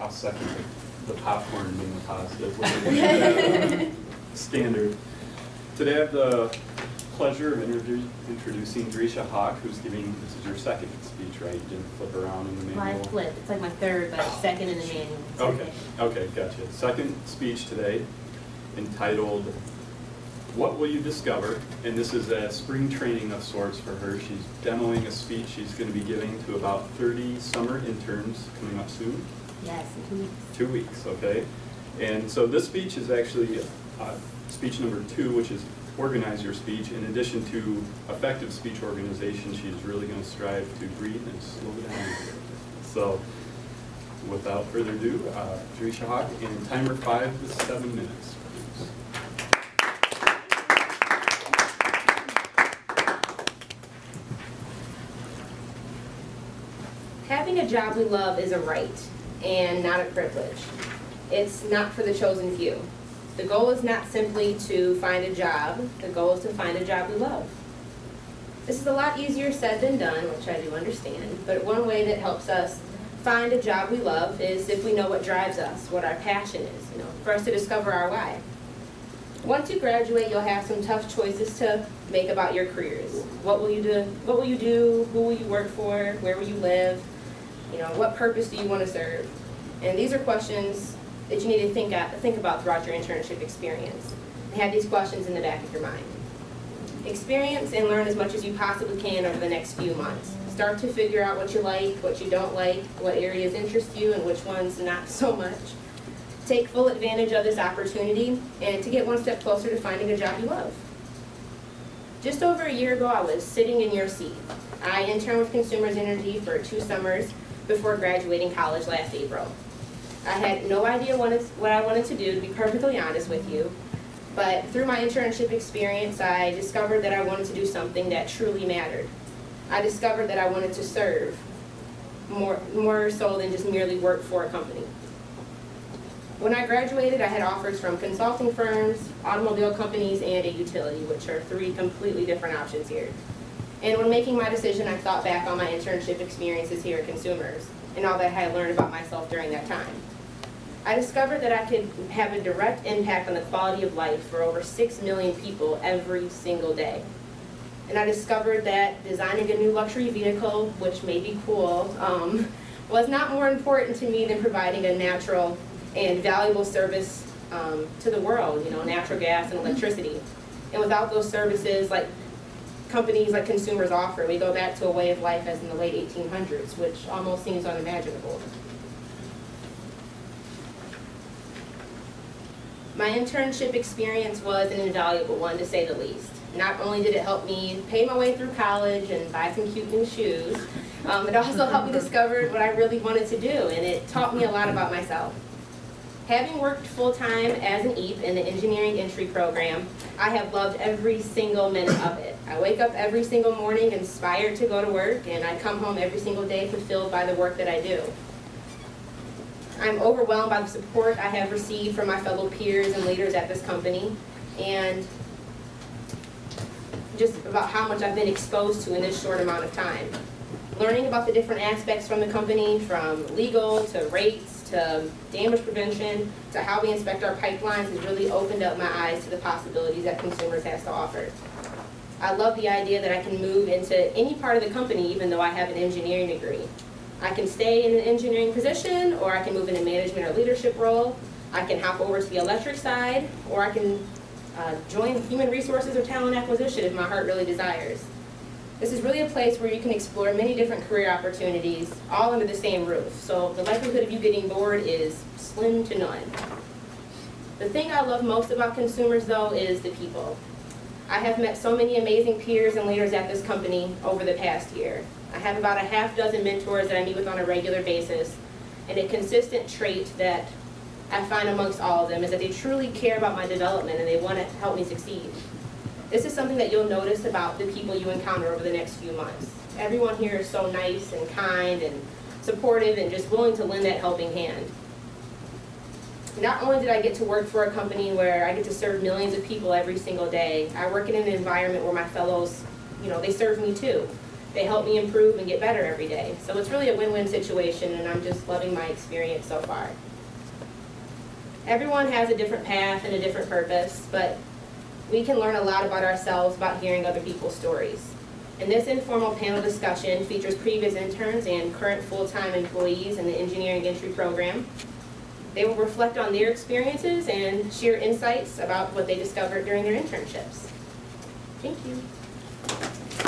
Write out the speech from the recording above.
I'll second the popcorn being a positive. Standard. Today I have the pleasure of introducing Jereshia Hawk, who's giving, this is your second speech, right? You didn't flip around in the manual? Well, I flipped. It's like my third, but second in the manual. Okay, gotcha. Second speech today, entitled, What Will You Discover? And this is a spring training of sorts for her. She's demoing a speech she's going to be giving to about 30 summer interns coming up soon. Yes, in 2 weeks. 2 weeks, okay. And so this speech is actually speech number 2, which is organize your speech. In addition to effective speech organization, she's really going to strive to breathe and slow down. So without further ado, Jereshia Hawk, and timer 5 to 7 minutes. Please. Having a job we love is a right and not a privilege. It's not for the chosen few. The goal is not simply to find a job. The goal is to find a job we love. This is a lot easier said than done, which I do understand, but one way that helps us find a job we love is if we know what drives us, what our passion is, for us to discover our why. Once you graduate, you'll have some tough choices to make about your careers. What will you do? What will you do? Who will you work for? Where will you live? What purpose do you want to serve? And these are questions that you need to think about throughout your internship experience. And have these questions in the back of your mind. Experience and learn as much as you possibly can over the next few months. Start to figure out what you like, what you don't like, what areas interest you, and which ones not so much. Take full advantage of this opportunity and to get one step closer to finding a job you love. Just over a year ago, I was sitting in your seat. I interned with Consumers Energy for 2 summers before graduating college last April. I had no idea what I wanted to do, to be perfectly honest with you, but through my internship experience, I discovered that I wanted to do something that truly mattered. I discovered that I wanted to serve more so than just merely work for a company. When I graduated, I had offers from consulting firms, automobile companies, and a utility, which are 3 completely different options here. And when making my decision, I thought back on my internship experiences here at Consumers and all that I had learned about myself during that time. I discovered that I could have a direct impact on the quality of life for over 6 million people every single day. And I discovered that designing a new luxury vehicle, which may be cool, was not more important to me than providing a natural and valuable service to the world, natural gas and electricity. And without those services, like companies like Consumers offer, we go back to a way of life as in the late 1800s, which almost seems unimaginable. My internship experience was an invaluable one, to say the least. Not only did it help me pay my way through college and buy some cute new shoes, it also helped me discover what I really wanted to do, and it taught me a lot about myself. Having worked full-time as an EAP in the engineering entry program, I have loved every single minute of it. I wake up every single morning inspired to go to work, and I come home every single day fulfilled by the work that I do. I'm overwhelmed by the support I have received from my fellow peers and leaders at this company, and just about how much I've been exposed to in this short amount of time. Learning about the different aspects from the company, from legal to rates to damage prevention to how we inspect our pipelines, has really opened up my eyes to the possibilities that Consumers has to offer. I love the idea that I can move into any part of the company even though I have an engineering degree. I can stay in an engineering position, or I can move in a management or leadership role. I can hop over to the electric side, or I can join human resources or talent acquisition if my heart really desires. This is really a place where you can explore many different career opportunities, all under the same roof. So the likelihood of you getting bored is slim to none. The thing I love most about Consumers, though, is the people. I have met so many amazing peers and leaders at this company over the past year. I have about a half dozen mentors that I meet with on a regular basis, and a consistent trait that I find amongst all of them is that they truly care about my development and they want to help me succeed. This is something that you'll notice about the people you encounter over the next few months. Everyone here is so nice and kind and supportive and just willing to lend that helping hand. Not only did I get to work for a company where I get to serve millions of people every single day, I work in an environment where my fellows, they serve me too. They help me improve and get better every day. So it's really a win-win situation, and I'm just loving my experience so far. Everyone has a different path and a different purpose, but we can learn a lot about ourselves about hearing other people's stories. And this informal panel discussion features previous interns and current full-time employees in the engineering entry program. They will reflect on their experiences and share insights about what they discovered during their internships. Thank you.